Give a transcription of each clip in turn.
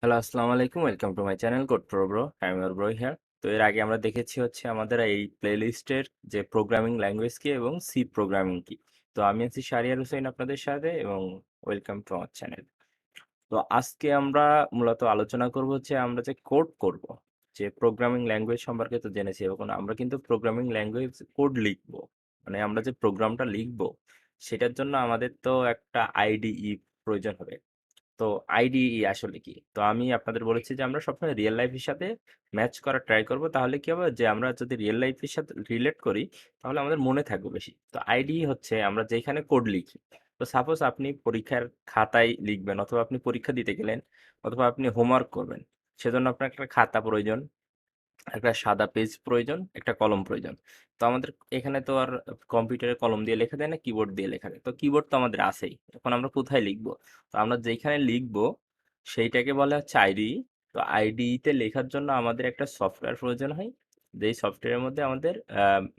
Hello, আসসালামু আলাইকুম। Welcome to my channel CodePro Bro। I am your bro here. তো এর আগে আমরা দেখেছি হচ্ছে আমাদের এই প্লেলিস্টের যে প্রোগ্রামিং ল্যাঙ্গুয়েজ কি এবং সি প্রোগ্রামিং কি। তো আমি আছি শাহরিয়ার হোসেন আপনাদের সাথে এবং ওয়েলকাম টু আওয়ার চ্যানেল। তো আজকে আমরা মূলত আলোচনা করব হচ্ছে আমরা যে কোড করব, যে প্রোগ্রামিং ল্যাঙ্গুয়েজ সম্পর্কে তো জেনেছি, এবং আমরা কিন্তু প্রোগ্রামিং ল্যাঙ্গুয়েজ কোড লিখবো, মানে আমরা যে প্রোগ্রামটা লিখবো সেটার জন্য আমাদের তো একটা আইডিই প্রয়োজন হবে। তো আইডিই আসলে কি? তো আমি আপনাদের বলেছি যে আমরা সবসময় রিয়েল লাইফের সাথে ম্যাচ করার ট্রাই করব। তাহলে কি হবে যে আমরা যদি রিয়েল লাইফের সাথে রিলেট করি তাহলে আমাদের মনে থাকবে বেশি। তো আইডিই হচ্ছে আমরা যেখানে কোড লিখি। তো সাপোজ আপনি পরীক্ষার খাতায় লিখবেন, অথবা আপনি পরীক্ষা দিতে গেলেন, অথবা আপনি হোমওয়ার্ক করবেন। সেজন্য আপনার একটা খাতা প্রয়োজন, একটা সাদা পেজ প্রয়োজন, একটা কলম প্রয়োজন। তো আমাদের এখানে তো আর কম্পিউটারে কলম দিয়ে লেখা যায় না, কিবোর্ড দিয়ে লেখা যায়। তো কিবোর্ড তো আমাদের আছেই। এখন আমরা কোথায় লিখবো? তো আমরা যেখানে লিখবো সেইটাকে বলা হচ্ছে আইডিই। তো আইডিইতে লেখার জন্য আমাদের একটা সফটওয়্যার প্রয়োজন হয়। যেই সফটওয়্যারের মধ্যে আমাদের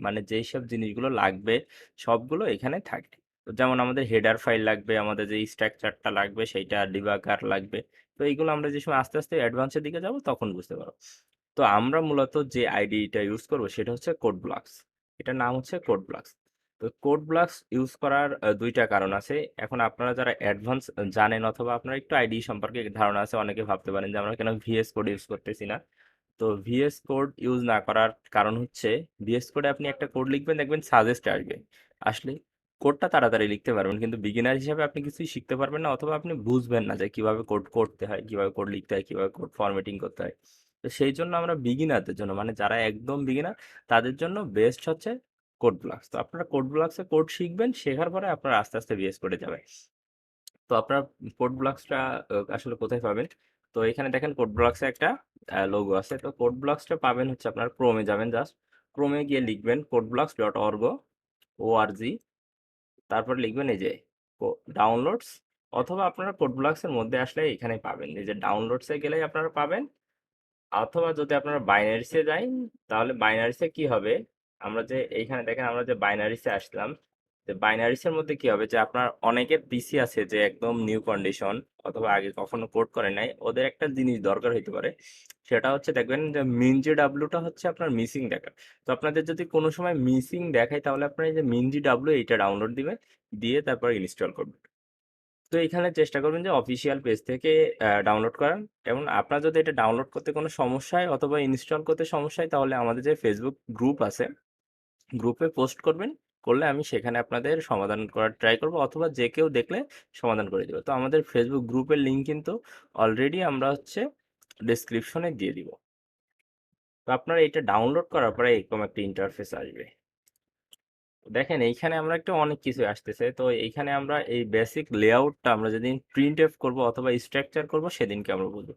মানে যেই সব জিনিসগুলো লাগবে সবগুলো এখানে থাকে। তো যেমন আমাদের হেডার ফাইল লাগবে, আমাদের যে স্ট্রাকচারটা লাগবে সেইটা, ডিবাগার লাগবে। তো এইগুলো আমরা যে সময় আস্তে আস্তে অ্যাডভান্সের দিকে যাব তখন বুঝতে পারবো। তো আমরা মূলত যে আইডিটা ইউজ করব সেটা হচ্ছে কোড ব্লকস। এটার নাম হচ্ছে কোড ব্লকস। তো কোড ব্লকস ইউজ করার দুইটা কারণ আছে। এখন আপনারা যারা অ্যাডভান্স জানেন, অথবা আপনারা একটু আইডি সম্পর্কে ধারণা আছে, অনেকে ভাবতে পারেন যে আমরা কেন ভিএস কোড ইউজ করতেছি না। তো ভিএস কোড ইউজ না করার কারণ হচ্ছে, ভিএস কোডে আপনি একটা কোড লিখবেন, দেখবেন সাজেস্ট আসবে। আসলে কোডটা তাড়াতাড়ি লিখতে পারবেন, কিন্তু বিগিনার হিসেবে আপনি কিছুই শিখতে পারবেন না, অথবা আপনি বুঝবেন না যে কিভাবে কোড করতে হয়, কিভাবে কোড লিখতে হয়, কিভাবে কোড ফরম্যাটিং করতে হয়। তো সেই জন্য আমরা বিগিনারদের জন্য, মানে যারা একদম বিগিনার, তাদের জন্য বেস্ট হচ্ছে কোড ব্লকস। তো আপনারা কোড ব্লকসে কোড শিখবেন, শেখার পরে আপনারা আস্তে আস্তে ভিএস কোডে যাবেন। তো আপনার কোড ব্লকসটা আসলে কোথায় পাবেন? তো এখানে দেখেন কোড ব্লকসে একটা লোগো আছে। তো কোড ব্লকসটা পাবেন হচ্ছে আপনার ক্রোমে যাবেন, জাস্ট ক্রোমে গিয়ে লিখবেন codeblocks.org, তারপর লিখবেন এই যে ডাউনলোডস, অথবা আপনারা কোড ব্লকসের মধ্যে আসলে এখানে পাবেন, এই যে ডাউনলোডসে গেলেই আপনারা পাবেন। অথবা যদি আপনারা বাইনারিসে যাই, তাহলে বাইনারিসে কি হবে, আমরা যে এইখানে দেখেন আমরা যে বাইনারিসে আসলাম, যে বাইনারিসের মধ্যে কি হবে যে আপনার অনেকের পিসি আছে যে একদম নিউ কন্ডিশন, অথবা আগে কখনো কোড করে নাই, ওদের একটা জিনিস দরকার হইতে পারে। সেটা হচ্ছে দেখবেন যে মিনজি ডাব্লুটা হচ্ছে আপনার মিসিং দেখায়। তো আপনাদের যদি কোনো সময় মিসিং দেখায় তাহলে আপনার এই যে মিনজি ডাব্লু এইটা ডাউনলোড দিবেন, দিয়ে তারপর ইনস্টল করবেন। তো এখানে চেষ্টা করবেন যে অফিসিয়াল পেজ থেকে ডাউনলোড করান। এবং আপনার যদি এটা ডাউনলোড করতে কোনো সমস্যা হয় অথবা ইনস্টল করতে সমস্যা হয়, তাহলে আমাদের যে ফেসবুক গ্রুপ আছে, গ্রুপে পোস্ট করবেন। করলে আমি সেখানে আপনাদের সমাধান করার ট্রাই করব, অথবা যে কেউ দেখলে সমাধান করে দেবো। তো আমাদের ফেসবুক গ্রুপের লিঙ্ক কিন্তু অলরেডি আমরা হচ্ছে ডেসক্রিপশনে দিয়ে দিব। তো আপনারা এটা ডাউনলোড করার পরে এরকম একটা ইন্টারফেস আসবে। দেখেন এইখানে আমরা একটা অনেক কিছু আসতেছে। তো এইখানে আমরা এই বেসিক লেআউটটা আমরা যেদিন প্রিন্ট এফ করবো অথবা স্ট্রাকচার করব সেদিনকে আমরা বুঝবো।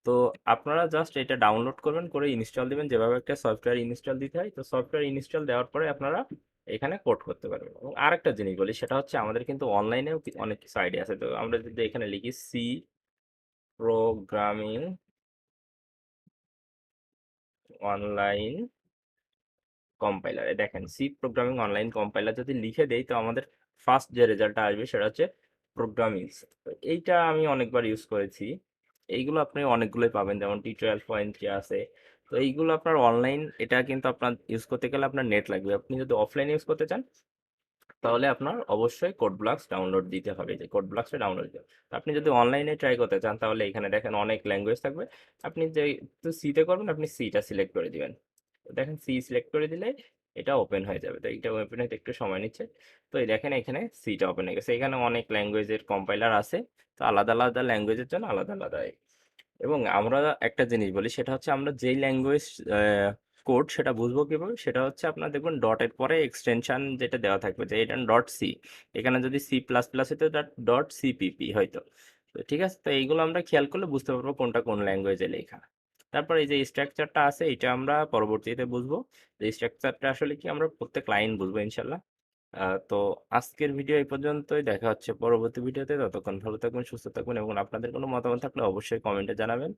তো আপনারা জাস্ট এটা ডাউনলোড করবেন, করে ইনস্টল দিবেন, যেভাবে একটা সফটওয়্যার ইনস্টল দিতে হয়। তো সফটওয়্যার ইনস্টল দেওয়ার পরে আপনারা এখানে কোড করতে পারবেন। এবং আরেকটা জিনিস বলি, সেটা হচ্ছে আমাদের কিন্তু অনলাইনেও অনেক কিছু আইডিয়া আছে। তো আমরা যদি এখানে লিখি সি প্রোগ্রামিং অনলাইন কম্পাইলার, দেখেন সি প্রোগ্রামিং অনলাইন কম্পাইলার যদি লিখে দেই, তো আমাদের ফার্স্ট যে রেজাল্টটা আসবে সেটা হচ্ছে প্রোগ্রামিং। এইটা আমি অনেকবার ইউজ করেছি। এইগুলো আপনি অনেকগুলোই পাবেন, যেমন T12.3 আছে। তো এইগুলো আপনার অনলাইন, এটা কিন্তু আপনার ইউজ করতে গেলে আপনার নেট লাগবে। আপনি যদি অফলাইন ইউজ করতে চান তাহলে আপনার অবশ্যই কোড ব্লকস ডাউনলোড দিতে হবে, যে কোড ব্লকসটা ডাউনলোড দিতে হবে। তো আপনি যদি অনলাইনে ট্রাই করতে চান তাহলে এখানে দেখেন অনেক ল্যাঙ্গুয়েজ থাকবে। আপনি যে সিতে করবেন, আপনি সিটা সিলেক্ট করে দিবেন। তো দেখেন সি সিলেক্ট করে দিলে এটা ওপেন হয়ে যাবে। তো এটা ওপেন হতে একটু সময় নিচ্ছে। তো এই দেখেন এখানে সিটা ওপেন হয়ে গেছে। এখানে অনেক ল্যাঙ্গুয়েজের কম্পাইলার আছে। তো আলাদা আলাদা ল্যাঙ্গুয়েজের জন্য আলাদা আলাদা এবং আমরা একটা জিনিস বলি, সেটা হচ্ছে আমরা যেই ল্যাঙ্গুয়েজ কোড সেটা বুঝবো কিভাবে, সেটা হচ্ছে আপনার দেখবেন ডটের পরে এক্সটেনশন যেটা দেওয়া থাকবে, যে এটা ডট সি। এখানে যদি সি প্লাস প্লাস হতো ডট সিপিপি হয়তো। তো ঠিক আছে, তো এইগুলো আমরা খেয়াল করলে বুঝতে পারবো কোনটা কোন ল্যাঙ্গুয়েজে লেখা। তারপর এই যে স্ট্রাকচারটা আছে, এটা আমরা পরবর্তীতে বুঝবো। যে স্ট্রাকচারটা আসলে কি আমরা প্রত্যেক লাইন বুঝবো ইনশাল্লাহ। তো আজকের ভিডিও এই পর্যন্তই, দেখা হচ্ছে পরবর্তী ভিডিওতে। ততক্ষণ ভালো থাকবেন, সুস্থ থাকবেন, এবং আপনাদের কোনো মতামত থাকলে অবশ্যই কমেন্টে জানাবেন।